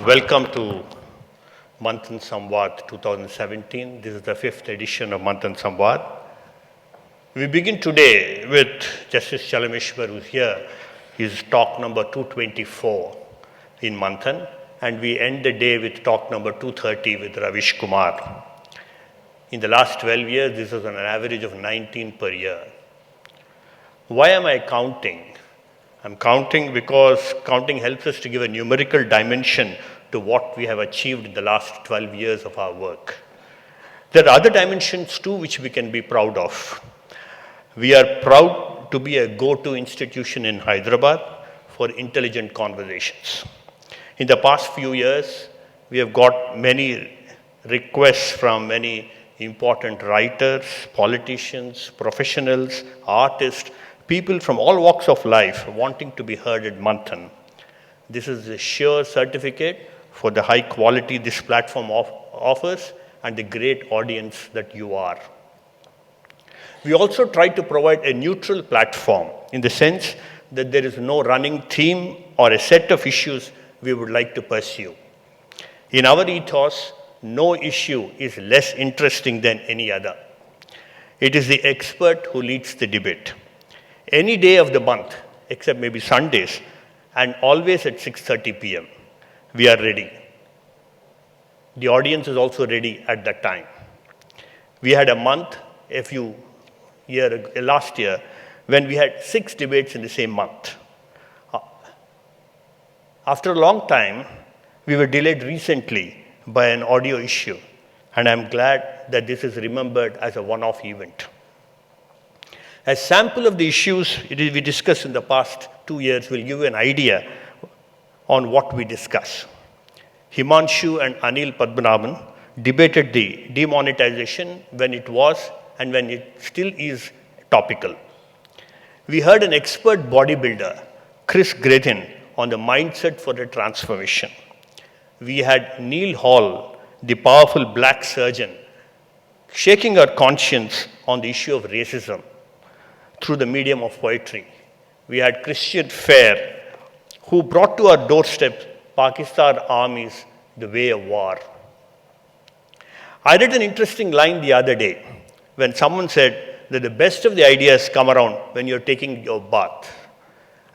Welcome to Manthan Samvaad 2017. This is the 5th edition of Manthan Samvaad. We begin today with Justice Chalameshwar, who's here. His talk number 224 in Manthan, and we end the day with talk number 230 with Ravish Kumar. In the last 12 years, this was on an average of 19 per year. Why am I counting? I'm counting because counting helps us to give a numerical dimension to what we have achieved in the last 12 years of our work. There are other dimensions too which we can be proud of. We are proud to be a go-to institution in Hyderabad for intelligent conversations. In the past few years, we have got many requests from many important writers, politicians, professionals, artists, people from all walks of life wanting to be heard at Manthan. This is a sure certificate for the high quality this platform offers and the great audience that you are. We also try to provide a neutral platform in the sense that there is no running theme or a set of issues we would like to pursue. In our ethos, no issue is less interesting than any other. It is the expert who leads the debate. Any day of the month, except maybe Sundays, and always at 6:30 p.m., we are ready. The audience is also ready at that time. We had a month, last year, when we had 6 debates in the same month. After a long time, we were delayed recently by an audio issue, and I'm glad that this is remembered as a one-off event. A sample of the issues we discussed in the past 2 years will give you an idea on what we discuss. Himanshu and Anil Padmanabhan debated the demonetization when it was and when it still is topical. We heard an expert bodybuilder, Chris Grethin, on the mindset for the transformation. We had Neil Hall, the powerful black surgeon, shaking our conscience on the issue of racism through the medium of poetry. We had Christian Fair, who brought to our doorstep Pakistan armies the way of war. I read an interesting line the other day when someone said that the best of the ideas come around when you're taking your bath.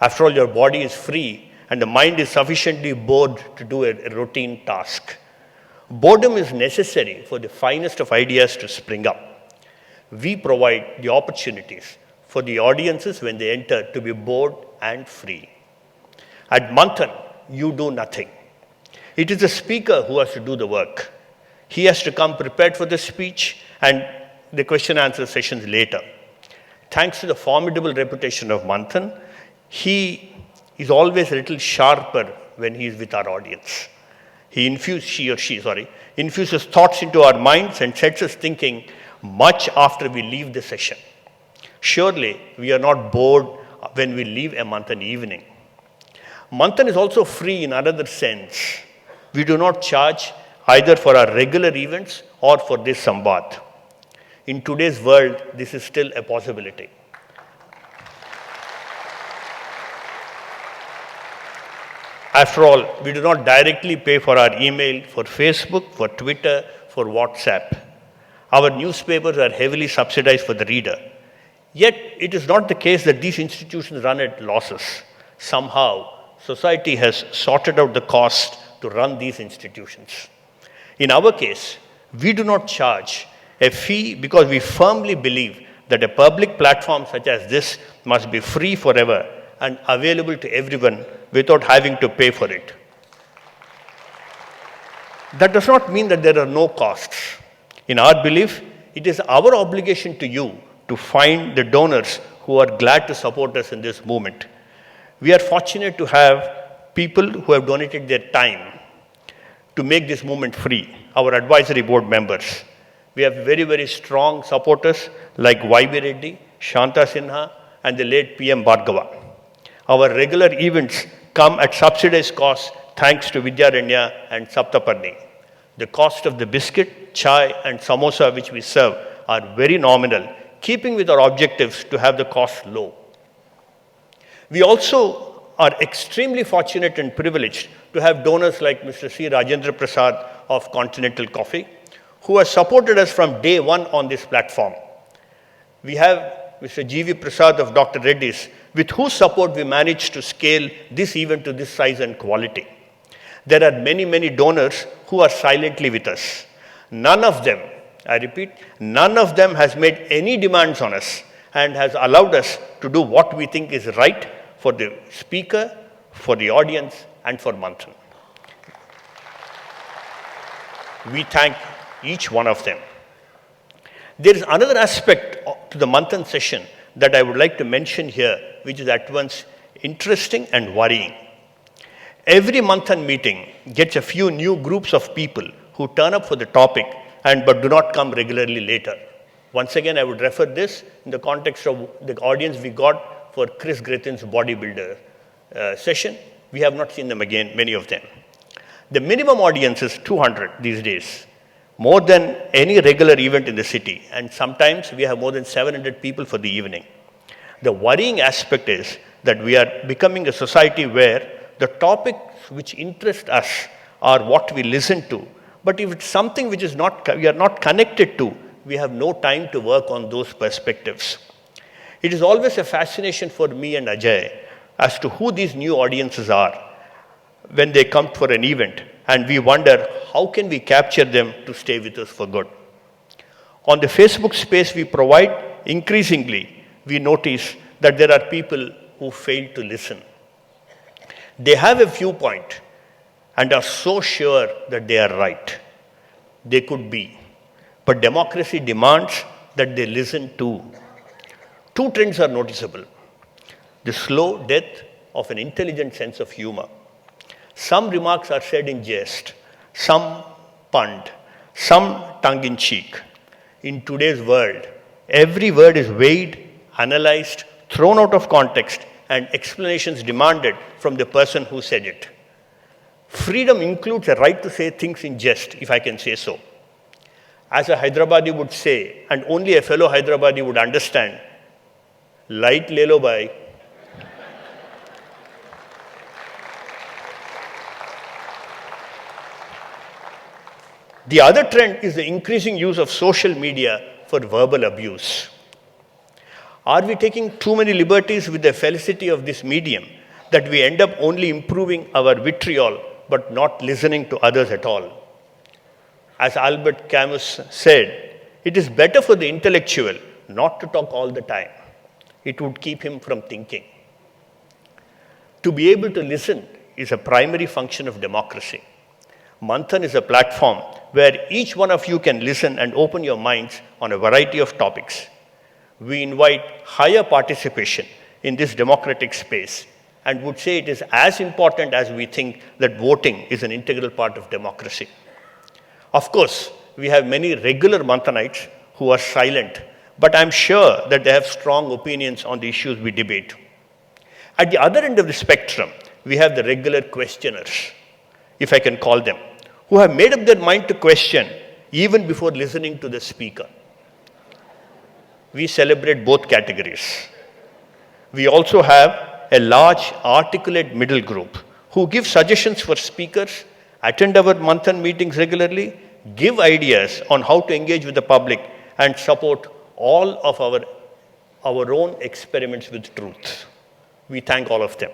After all, your body is free and the mind is sufficiently bored to do a routine task. Boredom is necessary for the finest of ideas to spring up. We provide the opportunities for the audiences when they enter to be bored and free. At Manthan, you do nothing. It is the speaker who has to do the work. He has to come prepared for the speech and the question answer sessions later. Thanks to the formidable reputation of Manthan, he is always a little sharper when he is with our audience. He infuses thoughts into our minds and sets us thinking much after we leave the session. Surely, we are not bored when we leave a Manthan evening. Manthan is also free in another sense. We do not charge either for our regular events or for this Samvaad. In today's world, this is still a possibility. After all, we do not directly pay for our email, for Facebook, for Twitter, for WhatsApp. Our newspapers are heavily subsidized for the reader. Yet, it is not the case that these institutions run at losses. Somehow, society has sorted out the cost to run these institutions. In our case, we do not charge a fee because we firmly believe that a public platform such as this must be free forever and available to everyone without having to pay for it. That does not mean that there are no costs. In our belief, it is our obligation to you to find the donors who are glad to support us in this movement. We are fortunate to have people who have donated their time to make this movement free, our advisory board members. We have very, very strong supporters like Y.B. Reddy, Shanta Sinha, and the late PM Bhargava. Our regular events come at subsidized cost thanks to Vidyaranya and Saptaparni. The cost of the biscuit, chai, and samosa which we serve are very nominal keeping with our objectives to have the cost low. We also are extremely fortunate and privileged to have donors like Mr. C. Rajendra Prasad of Continental Coffee, who has supported us from day one on this platform. We have Mr. G.V. Prasad of Dr. Reddy's, with whose support we managed to scale this event to this size and quality. There are many, many donors who are silently with us. None of them, I repeat, none of them has made any demands on us and has allowed us to do what we think is right for the speaker, for the audience, and for Manthan. We thank each one of them. There is another aspect to the Manthan session that I would like to mention here, which is at once interesting and worrying. Every Manthan meeting gets a few new groups of people who turn up for the topic but do not come regularly later. Once again, I would refer this in the context of the audience we got for Chris Grethen's bodybuilder session. We have not seen them again, many of them. The minimum audience is 200 these days, more than any regular event in the city, and sometimes we have more than 700 people for the evening. The worrying aspect is that we are becoming a society where the topics which interest us are what we listen to, but if it's something which is we are not connected to, we have no time to work on those perspectives. It is always a fascination for me and Ajay as to who these new audiences are when they come for an event, and we wonder how can we capture them to stay with us for good. On the Facebook space we provide, increasingly we notice that there are people who fail to listen. They have a viewpoint and are so sure that they are right. They could be. But democracy demands that they listen too. Two trends are noticeable. The slow death of an intelligent sense of humor. Some remarks are said in jest, some punned, some tongue-in-cheek. In today's world, every word is weighed, analyzed, thrown out of context, and explanations demanded from the person who said it. Freedom includes a right to say things in jest, if I can say so. As a Hyderabadi would say, and only a fellow Hyderabadi would understand, light le lo bhai. The other trend is the increasing use of social media for verbal abuse. Are we taking too many liberties with the felicity of this medium that we end up only improving our vitriol but not listening to others at all? As Albert Camus said, it is better for the intellectual not to talk all the time. It would keep him from thinking. To be able to listen is a primary function of democracy. Manthan is a platform where each one of you can listen and open your minds on a variety of topics. We invite higher participation in this democratic space and would say it is as important as we think that voting is an integral part of democracy. Of course, we have many regular Manthanites who are silent, but I'm sure that they have strong opinions on the issues we debate. At the other end of the spectrum, we have the regular questioners, if I can call them, who have made up their mind to question even before listening to the speaker. We celebrate both categories. We also have a large articulate middle group who give suggestions for speakers, attend our Manthan meetings regularly, give ideas on how to engage with the public, and support all of our own experiments with truth. We thank all of them.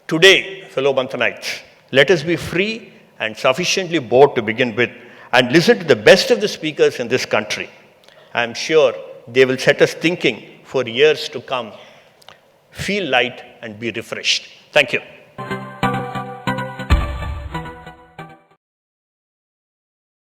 Today, fellow Manthanites, let us be free and sufficiently bored to begin with and listen to the best of the speakers in this country. I am sure they will set us thinking for years to come. Feel light and be refreshed. Thank you.